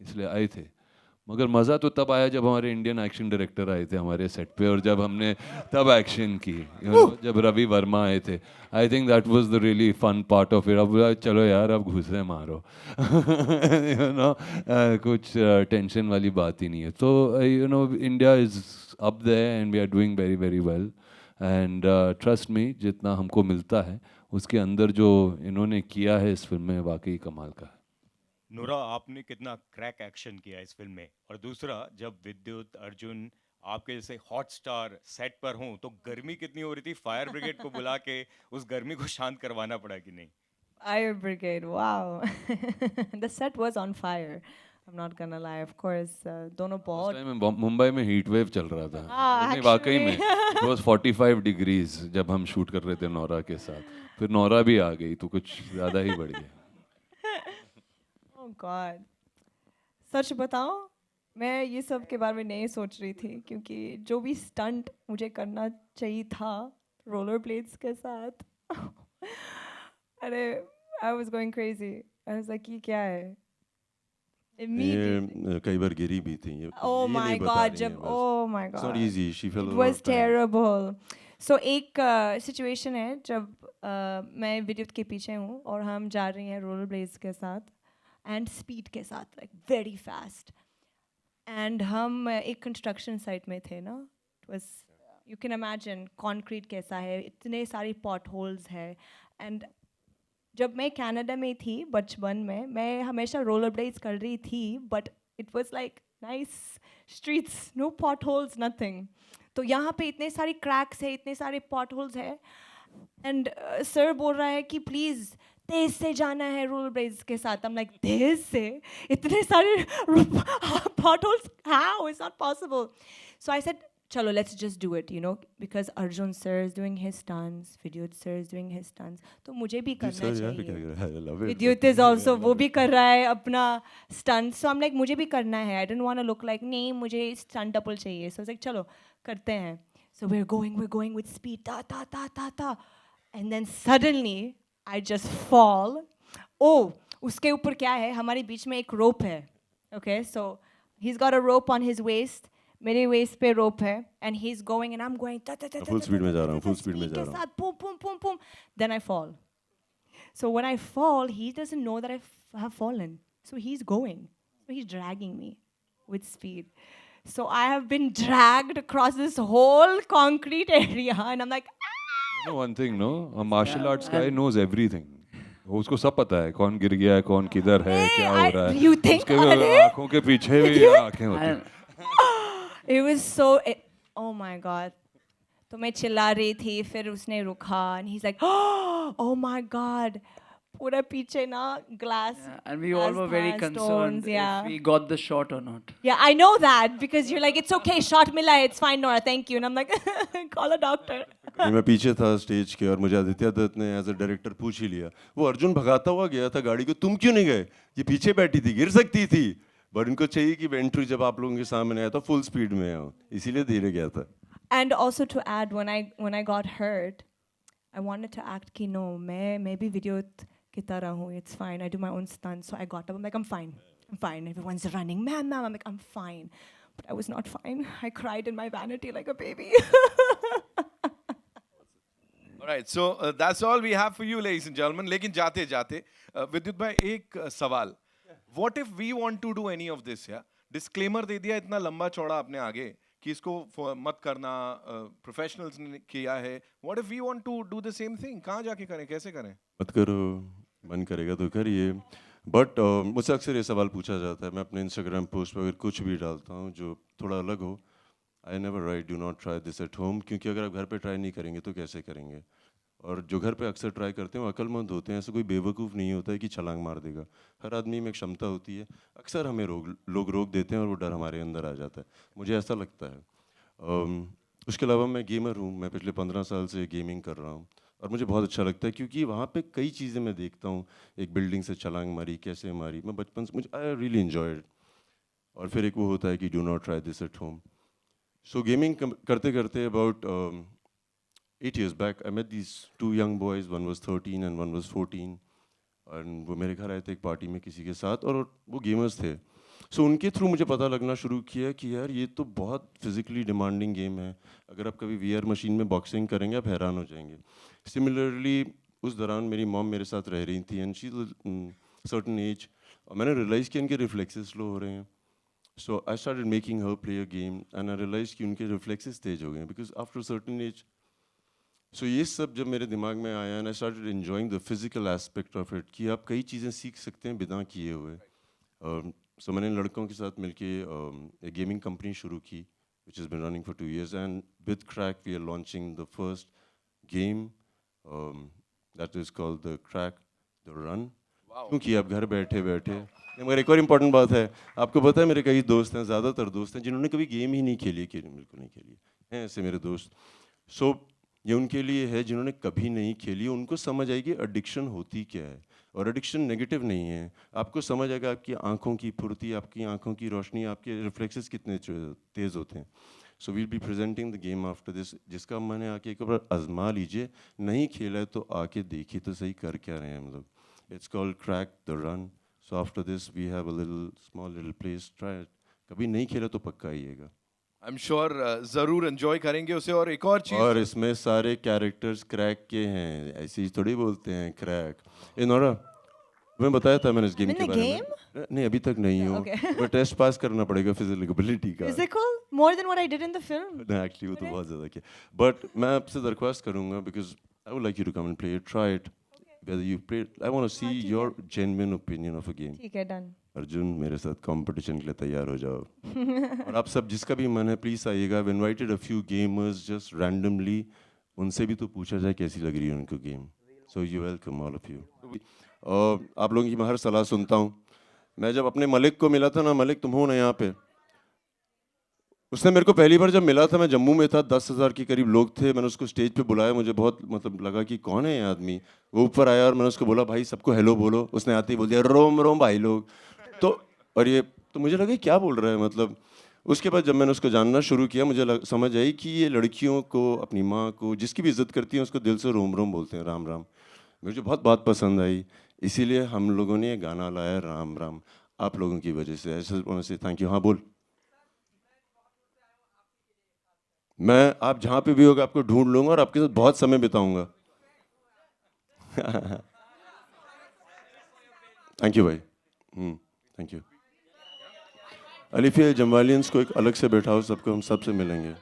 इसलिए आए थे. मगर मज़ा तो तब आया जब हमारे इंडियन एक्शन डायरेक्टर आए थे हमारे सेट पे, और जब हमने तब एक्शन की, जब रवि वर्मा आए थे. I think that was the really fun part of it. अब चलो यार, अब घुसे मारो. कुछ टेंशन वाली बात ही नहीं है. तो India is up there and we are doing very very well. And trust me, जितना हमको मिलता है उसके अंदर जो इन्होंने किया है इस फिल्म में, वाकई कमाल का है. नोरा, आपने कितना क्रैक एक्शन किया इस फिल्म में. और दूसरा, जब विद्युत, अर्जुन आपके जैसे हॉट स्टार सेट पर हों, तो गर्मी कितनी हो रही थी? फायर ब्रिगेड को बुला के उस गर्मी को शांत करवाना पड़ा कि नहीं? Fire brigade, wow. The set was on fire. I'm not gonna lie, of course. दोनों बहुत. उस टाइम में मुंबई में हीट वेव चल रहा था. हाँ, नहीं, वाकई में it was 45 डिग्रीज जब हम शूट कर रहे थे नोरा के साथ. फिर नोरा भी आ गई तो कुछ ज़्यादा ही बढ़ गया. Oh God. सच बताऊं, मैं ये सब के बारे में नहीं सोच रही थी, क्योंकि जो भी स्टंट मुझे करना चाहिए था रोलर ब्लेड्स के साथ, अरे I was going crazy. I was like, ये क्या है? Immediately. ये कई बार गिरी भी थी. Oh my God, जब oh my God. It's not easy. She fell. It was terrible. So एक situation है जब मैं विद्युत के पीछे हूँ और हम जा रही हैं रोलर ब्लेड्स के साथ and speed के साथ, like very fast. And हम एक construction site में थे ना. It was, you can imagine concrete कैसा है, इतने सारी potholes है. And जब मैं कनाडा में थी बचपन में, मैं हमेशा रोलर ब्लेड्स कर रही थी, but it was like nice streets, no potholes, nothing. तो यहाँ पे इतने सारी cracks है, इतने सारे potholes है, and sir बोल रहा है कि please तेज से जाना है रोलर ब्लेड्स के साथ. I'm like, तेज से? इतने सारे potholes? How? It's not possible. So I said, chalo, let's just do it, because Arjun sir is doing his stunts, Vidyut sir is doing his stunts, तो मुझे भी करना चाहिए. Vidyut is also, वो भी कर रहा है अपना stunt. So I'm like, मुझे भी करना है. I didn't want to look like, नहीं, मुझे stunt double चाहिए. So I was like, चलो, करते हैं. So we're going with speed, ta. And then suddenly, I just fall. Oh, उसके ऊपर क्या है? हमारे बीच में एक rope है. Okay, so he's got a rope on his waist. मेरे waist पे rope है, and he's going and I'm going. Full speed में जा रहा हूँ. Full speed में जा रहा हूँ. Boom. Then I fall. So when I fall, he doesn't know that I have fallen. So he's going. So he's dragging me with speed. So I have been dragged across this whole concrete area, and I'm like, You know one thing, no? A martial arts guy knows everything. उसको सब पता है कौन गिर गया है, कौन किधर है, क्या हो रहा है. You think? उसके आँखों के पीछे भी आँखें होती हैं. It was so. Oh my God. तो मैं चिल्ला रही थी, फिर उसने रुका, and he's like, oh my God. पूरा पीछे ना glass. Yeah, and we all were very concerned if we got the shot or not. Yeah, I know that, because you're like, it's okay, shot mila hai, it's fine, Nora, thank you. And I'm like, call a doctor. मैं पीछे था stage के, और मुझे आदित्य दत्त ने as a director पूछ ही लिया. वो अर्जुन भगाता हुआ गया था गाड़ी को, तुम क्यों नहीं गए? ये पीछे बैठी थी, गिर सकती थी. बट इनको चाहिए कि वेंट्री जब आप लोगों के सामने आया तो फुल स्पीड में आओ, इसीलिए धीरे गया था. And also to add, when I got hurt, I wanted to act कि no, मैं भी Vidyut की तरह हूँ, it's fine, I do my own stunts. So I got up, I'm like, I'm fine. I'm fine. Everyone's running. Ma'am, ma'am. I'm like, I'm fine. But I was not fine. I cried in my vanity like a baby. All right, so that's all we have for you, ladies and gentlemen. लेकिन जाते जाते विद्युत भाई एक सवाल. What if we want to do any of this? Yeah, disclaimer दे दिया इतना लंबा चौड़ा आपने आगे कि इसको मत करना. Professionals ने किया है. What if we want to do the same thing? कहाँ जाके करें? कैसे करें? मत करो, मन करेगा तो करिए. बट मुझसे अक्सर ये सवाल पूछा जाता है. मैं अपने इंस्टाग्राम पोस्ट पर अगर कुछ भी डालता हूँ जो थोड़ा अलग हो, I never write do not try this at home, क्योंकि अगर आप घर पे ट्राई नहीं करेंगे तो कैसे करेंगे. और जो घर पे अक्सर ट्राई करते हैं वो अक्लमंद होते हैं. ऐसा कोई बेवकूफ़ नहीं होता है कि छलांग मार देगा. हर आदमी में एक क्षमता होती है. अक्सर हमें लोग रोक देते हैं और वो डर हमारे अंदर आ जाता है. मुझे ऐसा लगता है. उसके अलावा मैं गेमर हूँ. मैं पिछले 15 साल से गेमिंग कर रहा हूँ और मुझे बहुत अच्छा लगता है क्योंकि वहाँ पे कई चीज़ें मैं देखता हूँ. एक बिल्डिंग से छलांग मारी, कैसे मारी. मैं बचपन से मुझे आई रियली एन्जॉयड. और फिर एक वो होता है कि do not try this at home. So gaming करते करते about 8 years back, I met these 2 young boys. One was 13 and one was 14. And वो मेरे घर आए थे एक पार्टी में किसी के साथ और वो गेमर्स थे. सो उनके थ्रू मुझे पता लगना शुरू किया कि यार ये तो बहुत फिजिकली डिमांडिंग गेम है. अगर आप कभी VR मशीन में बॉक्सिंग करेंगे आप हैरान हो जाएंगे. सिमिलरली उस दौरान मेरी मॉम मेरे साथ रह रही थी एंड शी सर्टन एज. और मैंने रियलाइज़ किया इनके रिफ्लेक्सेस स्लो हो रहे हैं. So I started making her play a game and I realise कि उनके रिफ्लेक्सेस तेज हो गए because after certain age. So ये सब जब मेरे दिमाग में आया and I started enjoying the physical aspect of it कि आप कई चीज़ें सीख सकते हैं बिना किए हुए. सो मैंने लड़कों के साथ मिलके एक गेमिंग कंपनी शुरू की which has been running for 2 years, and with Crakk we are launching the first game that is called the Crakk the Run. क्योंकि आप घर बैठे बैठे. मगर एक और इम्पॉर्टेंट बात है, आपको पता है मेरे कई दोस्त हैं, ज़्यादातर दोस्त हैं जिन्होंने कभी गेम ही नहीं खेली. बिल्कुल नहीं खेली हैं ऐसे मेरे दोस्त. सो ये उनके लिए है जिन्होंने कभी नहीं खेली. उनको समझ आएगी एडिक्शन होती क्या है. और एडिक्शन नेगेटिव नहीं है. आपको समझ आएगा आपकी आंखों की फुर्ती, आपकी आंखों की रोशनी, आपके रिफ्लेक्सेस कितने तेज़ होते हैं. So we'll be presenting the game after this, जिसका मैंने आके एक बार आजमा लीजिए. नहीं खेला है तो आके देखिए तो सही कर क्या रहे हैं हम लोग. It's called crack the run. So after this we have a little small little place. Try. कभी नहीं खेला तो पक्का आइएगा. I'm sure ज़रूर enjoy करेंगे उसे. और एक और चीज़. और इसमें सारे कैरेक्टर्स क्रैक के हैं. ऐसे ही थोड़ी बोलते हैं क्रैक. नोरा, मैं बताया था मैंने इस गेम के बारे में. नहीं अभी तक नहीं हूँ. पर टेस्ट पास करना पड़ेगा फिजिकलिटी का. Physical? More than what I did in the film? नहीं एक्चुअली वो तो बहुत ज़्यादा किया. बट मैं आपसे दरख्वास्त करूँगा because I would like you to come and play it. Try it. Whether you play, I want to see your genuine opinion of a game. ठीक है, done. अर्जुन मेरे साथ कंपटीशन के लिए तैयार हो जाओ. और आप सब जिसका भी मन है प्लीज़ आइएगा. I've invited a few gamers just randomly. उनसे भी तो पूछा जाए कैसी लग रही है उनको game. So you welcome all of you. आप लोगों की मैं हर सलाह सुनता हूँ. मैं जब अपने मलिक को मिला था ना, मलिक तुम हो ना यहाँ पे, उसने मेरे को पहली बार जब मिला था मैं जम्मू में था. 10,000 के करीब लोग थे. मैंने उसको स्टेज पे बुलाया. मुझे बहुत मतलब लगा कि कौन है ये आदमी. वो ऊपर आया और मैंने उसको बोला भाई सबको हेलो बोलो. उसने आते ही बोल दिया रोम रोम भाई लोग. तो और ये तो मुझे लगा क्या बोल रहा है मतलब. उसके बाद जब मैंने उसको जानना शुरू किया मुझे समझ आई कि ये लड़कियों को, अपनी माँ को, जिसकी भी इज्जत करती हैं उसको दिल से रोम रोम बोलते हैं, राम राम. मुझे बहुत बात पसंद आई. इसीलिए हम लोगों ने ये गाना लाया राम राम आप लोगों की वजह से. ऐसे से थैंक यू. हाँ बोल. मैं आप जहाँ पे भी होगा आपको ढूंढ लूँगा और आपके साथ बहुत समय बिताऊंगा. थैंक यू भाई. Thank you. अलिफिया जमवालियंस को एक अलग से बैठाओ. सबको हम सबसे मिलेंगे.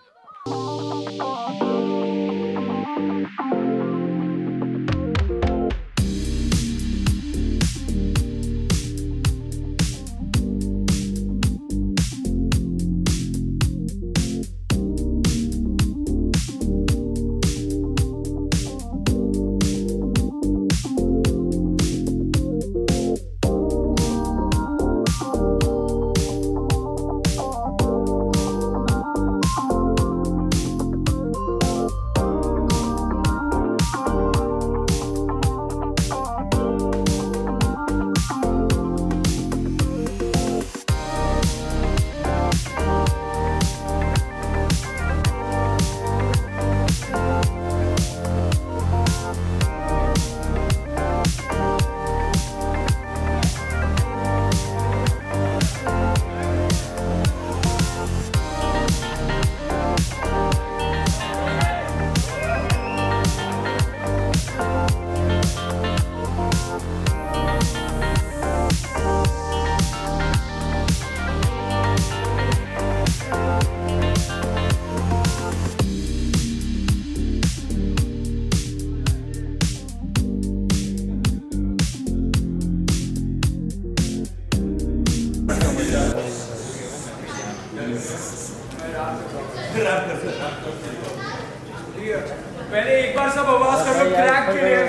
applause करो क्रैक के लिए.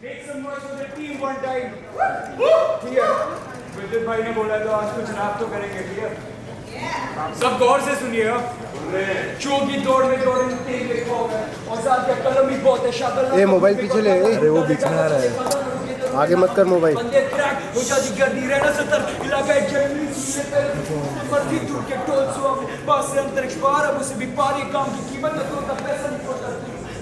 Make some noise for the team one time. ठीक है. विद्युत भाई ने बोला तो आज कुछ रैप तो करेंगे, ठीक है? सब गौर से सुनिएगा. शो की दौड़ में दौड़े तेज लिखा होगा और साथ का कलम भी बहुत है. शाकल ये मोबाइल पीछे ले. अरे वो बीच में आ रहा है, आगे मत कर मोबाइल. बंदे क्रैक हो जाती गर्दी रहना सतर इलाका है जंगली सीने पे मर्जी टूट के टोल सुआ पास से अंतरिक्ष पार अब उसे भी पारी काम की कीमत न तो पैसा नहीं पड़ता.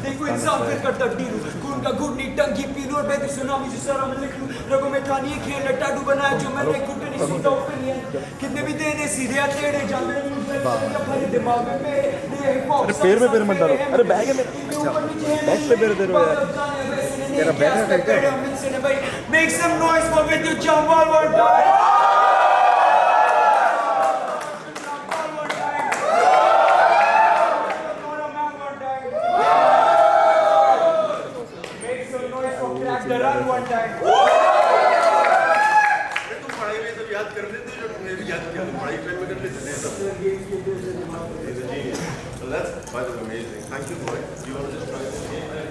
देखो इंसान फिर करता डील खून का घुटनी टंकी पीलू और बेहतर सुनामी जो सारा मैं लिख लूं रगों में थानी खेल टाटू बनाया जो मैंने घुटनी सीधा ओपनियन कितने भी दे सीधे तेरे जाने भरे दिमाग में मेरे अरे पैर में पैर मत डालो. अरे बैग है मेरा. बैग पे पैर दे रहे हो यार. तेरा बैग है क्या? Make some noise for Vidyut Jammwal one time. Make some noise for Crakk the Run one time. तुम पढ़ाई में सब याद कर लेते हो जो तुमने भी याद किया. पढ़ाई में कर लेते हैं सब. So that's amazing. Thank you, boy. You want to just try this?